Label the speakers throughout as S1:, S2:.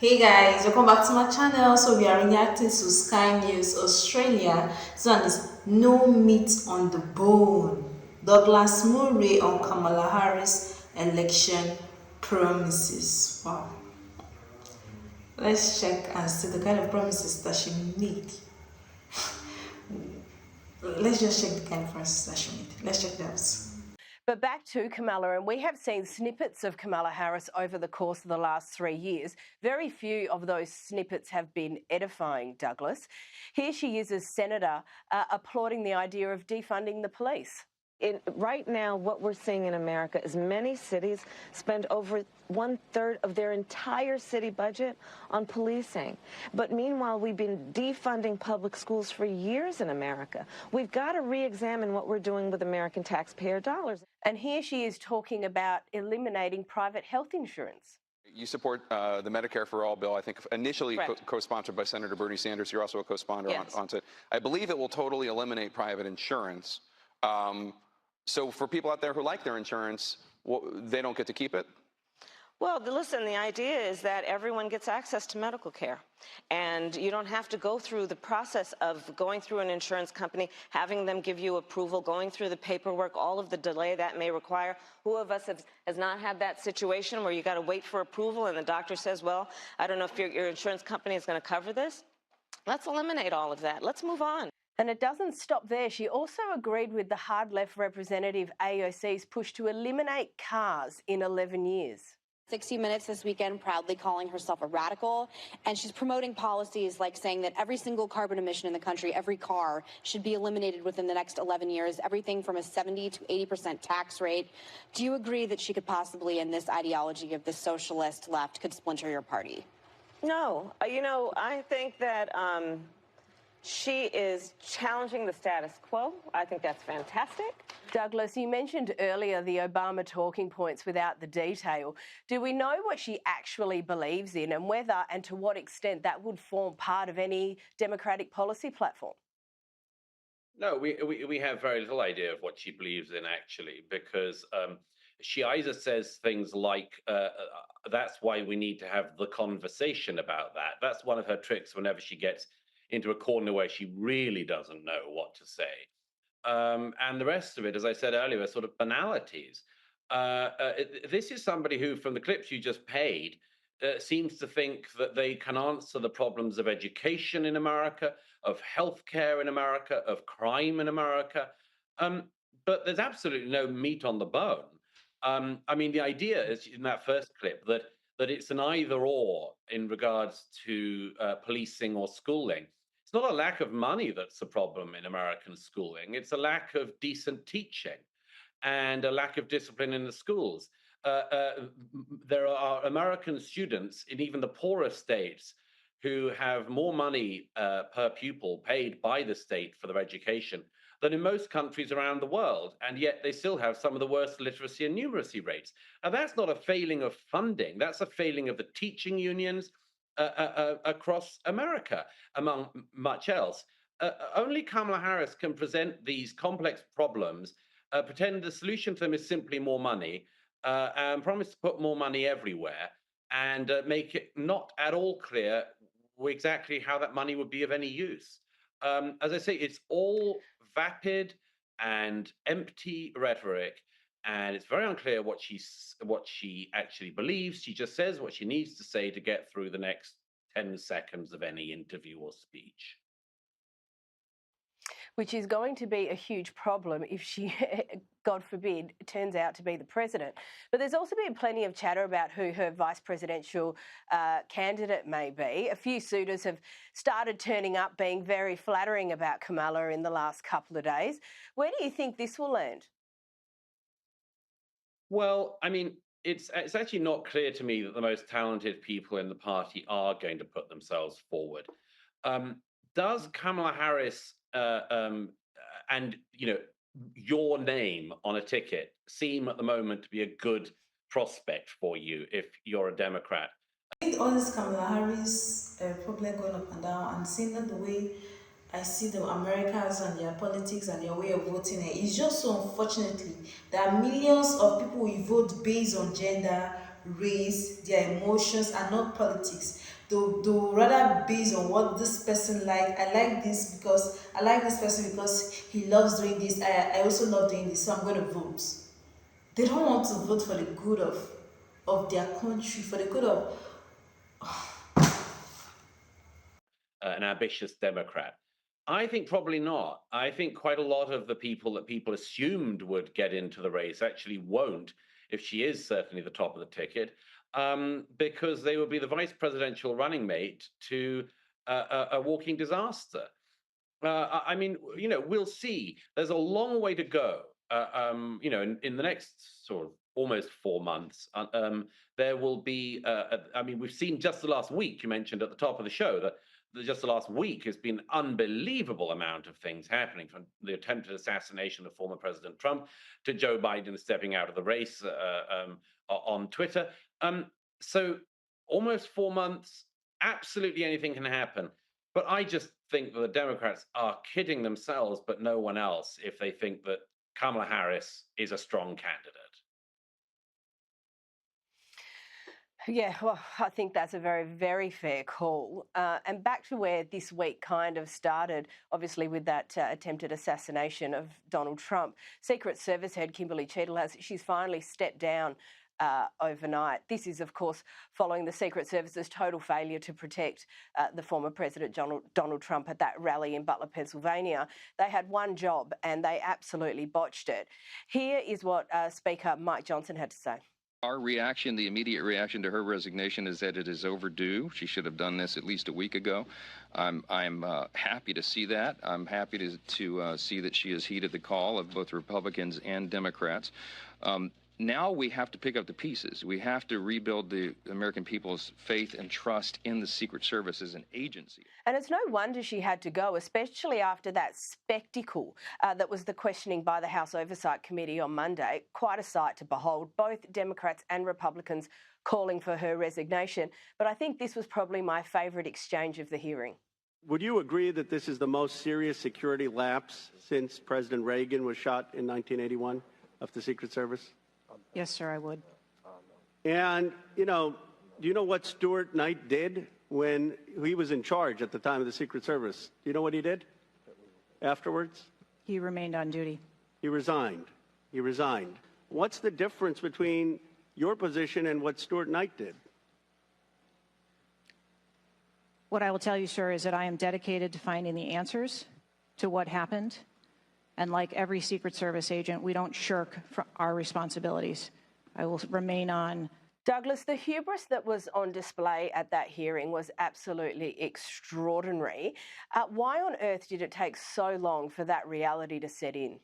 S1: Hey guys, welcome back to my channel. So we are reacting to Sky News Australia. This one is no meat on the bone. Douglas Murray on Kamala Harris election promises. Wow. Let's check and see the kind of promises that she made. Let's just check the kind of promises that she made. Let's check that out.
S2: But back to Kamala, and we have seen snippets of Kamala Harris over the course of the last 3 years. Very few of those snippets have been edifying, Douglas. Here she is as Senator applauding the idea of defunding the police.
S3: Right now, what we're seeing in America is many cities spend over 1/3 of their entire city budget on policing. But meanwhile, we've been defunding public schools for years in America. We've got to re-examine what we're doing with American taxpayer dollars.
S2: And here she is talking about eliminating private health insurance.
S4: You support the Medicare for All bill, I think initially co-sponsored by Senator Bernie Sanders. You're also a co-sponsor on it. I believe it will totally eliminate private insurance. So for people out there who like their insurance, they don't get to keep it?
S3: Well, listen, the idea is that everyone gets access to medical care. And you don't have to go through the process of going through an insurance company, having them give you approval, going through the paperwork, all of the delay that may require. Who of us has not had that situation where you got to wait for approval and the doctor says, well, I don't know if your insurance company is going to cover this? Let's eliminate all of that. Let's move on.
S2: And it doesn't stop there. She also agreed with the hard left representative AOC's push to eliminate cars in 11 years.
S5: 60 Minutes this weekend proudly calling herself a radical, and she's promoting policies like saying that every single carbon emission in the country, every car, should be eliminated within the next 11 years, everything from a 70 to 80% tax rate. Do you agree that she could possibly, in this ideology of the socialist left, could splinter your party?
S3: No. I think that she is challenging the status quo. I think that's fantastic.
S2: Douglas, you mentioned earlier the Obama talking points without the detail. Do we know what she actually believes in and whether and to what extent that would form part of any Democratic policy platform?
S6: No, we have very little idea of what she believes in, actually, because she either says things like, that's why we need to have the conversation about that. That's one of her tricks whenever she gets into a corner where she really doesn't know what to say. And the rest of it, as I said earlier, are sort of banalities. This is somebody who, from the clips you just paid, seems to think that they can answer the problems of education in America, of healthcare in America, of crime in America. But there's absolutely no meat on the bone. I mean, the idea is in that first clip that it's an either or in regards to policing or schooling. It's not a lack of money that's the problem in American schooling. It's a lack of decent teaching and a lack of discipline in the schools. There are American students in even the poorer states who have more money per pupil paid by the state for their education than in most countries around the world, and yet they still have some of the worst literacy and numeracy rates. Now, that's not a failing of funding, that's a failing of the teaching unions across America, among much else. Only Kamala Harris can present these complex problems, pretend the solution to them is simply more money, and promise to put more money everywhere, and make it not at all clear exactly how that money would be of any use. As I say, it's all vapid and empty rhetoric, and it's very unclear what she actually believes. She just says what she needs to say to get through the next 10 seconds of any interview or speech.
S2: Which is going to be a huge problem if she, God forbid, turns out to be the president. But there's also been plenty of chatter about who her vice presidential candidate may be. A few suitors have started turning up, being very flattering about Kamala in the last couple of days. Where do you think this will land?
S6: Well, I mean, it's actually not clear to me that the most talented people in the party are going to put themselves forward. Does Kamala Harris and your name on a ticket seem at the moment to be a good prospect for you if you're a Democrat?
S1: I think all this Kamala Harris problem going up and down, and seeing that the way I see the Americans and their politics and their way of voting, it's just so unfortunately there are millions of people who vote based on gender, race, their emotions, and not politics. They'll rather base on what this person like. I like this because I like this person because he loves doing this. I also love doing this, so I'm going to vote. They don't want to vote for the good of their country, for the good of.
S6: An ambitious Democrat. I think probably not. I think quite a lot of the people that people assumed would get into the race actually won't, if she is certainly the top of the ticket, because they will be the vice presidential running mate to a walking disaster. I mean, we'll see. There's a long way to go. In the next sort of almost 4 months, there will be. I mean, we've seen just the last week. You mentioned at the top of the show that just the last week has been an unbelievable amount of things happening, from the attempted assassination of former President Trump to Joe Biden stepping out of the race on Twitter. So almost 4 months. Absolutely anything can happen. But I just think that the Democrats are kidding themselves, but no one else, if they think that Kamala Harris is a strong candidate.
S2: Yeah, well, I think that's a very, very fair call. And back to where this week kind of started, obviously with that attempted assassination of Donald Trump. Secret Service head Kimberly Cheadle she's finally stepped down overnight. This is, of course, following the Secret Service's total failure to protect the former President Donald Trump at that rally in Butler, Pennsylvania. They had one job and they absolutely botched it. Here is what Speaker Mike Johnson had to say.
S7: Our reaction, the immediate reaction to her resignation, is that it is overdue. She should have done this at least a week ago. I'm happy to see that. I'm happy to see that she has heeded the call of both Republicans and Democrats. Now we have to pick up the pieces. We have to rebuild the American people's faith and trust in the Secret Service as an agency.
S2: And it's no wonder she had to go, especially after that spectacle that was the questioning by the House Oversight Committee on Monday. Quite a sight to behold, both Democrats and Republicans calling for her resignation. But I think this was probably my favourite exchange of the hearing.
S8: Would you agree that this is the most serious security lapse since President Reagan was shot in 1981 of the Secret Service?
S9: Yes, sir, I would.
S8: And, do you know what Stuart Knight did when he was in charge at the time of the Secret Service? Do you know what he did afterwards?
S9: He remained on duty.
S8: He resigned. What's the difference between your position and what Stuart Knight did?
S9: What I will tell you, sir, is that I am dedicated to finding the answers to what happened. And like every Secret Service agent, we don't shirk from our responsibilities. I will remain on.
S2: Douglas, the hubris that was on display at that hearing was absolutely extraordinary. Why on earth did it take so long for that reality to set in?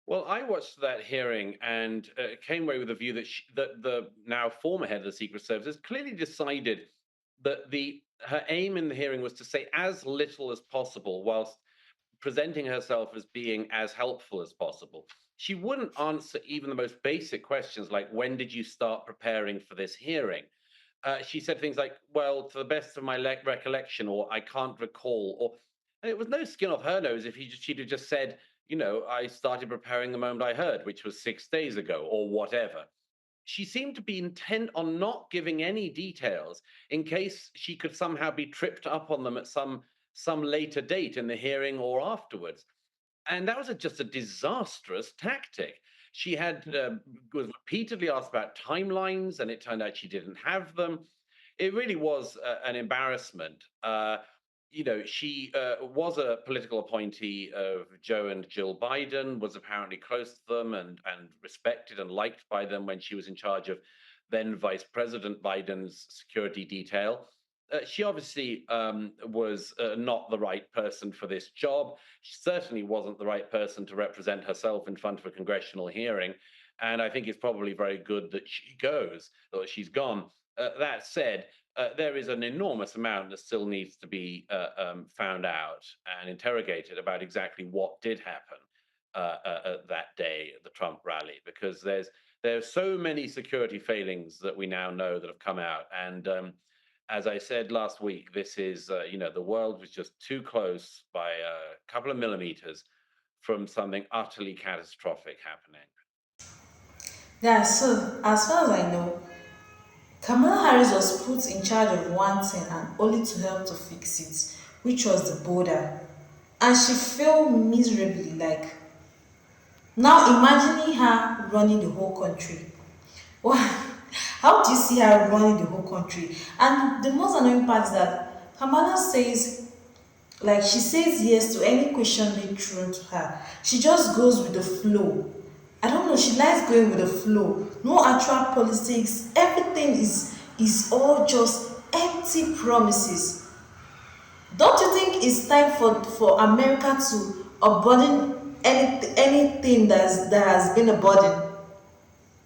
S6: Well, I watched that hearing and came away with the view that the now former head of the Secret Service has clearly decided that her aim in the hearing was to say as little as possible whilst presenting herself as being as helpful as possible. She wouldn't answer even the most basic questions like, when did you start preparing for this hearing? She said things like, well, to the best of my recollection, or I can't recall, and it was no skin off her nose if she'd have just said, I started preparing the moment I heard, which was 6 days ago, or whatever. She seemed to be intent on not giving any details in case she could somehow be tripped up on them at some later date in the hearing or afterwards. And that was just a disastrous tactic. She was repeatedly asked about timelines, and it turned out she didn't have them. It really was an embarrassment. She was a political appointee of Joe and Jill Biden, was apparently close to them and respected and liked by them when she was in charge of then Vice President Biden's security detail. She obviously was not the right person for this job. She certainly wasn't the right person to represent herself in front of a congressional hearing. And I think it's probably very good that she goes, or she's gone. That said, there is an enormous amount that still needs to be found out and interrogated about exactly what did happen that day at the Trump rally, because there's so many security failings that we now know that have come out. And as I said last week, this is, the world was just too close by a couple of millimeters from something utterly catastrophic happening.
S1: Yeah, so as far as I know, Kamala Harris was put in charge of one thing and only to help to fix it, which was the border. And she failed miserably. Like, now imagining her running the whole country. Well, how do you see her running the whole country? And the most annoying part is that Kamala says, like, she says yes to any question being thrown to her. She just goes with the flow. I don't know, she likes going with the flow. No actual politics. Everything is all just empty promises. Don't you think it's time for America to unburden anything that has been a burden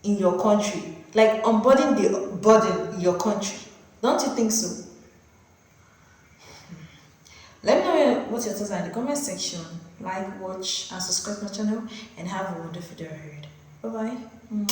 S1: in your country? Like unburden the burden in your country. Don't you think so? Let me know what your thoughts are in the comment section. Like, watch, and subscribe to my channel, and have a wonderful day ahead. Bye bye.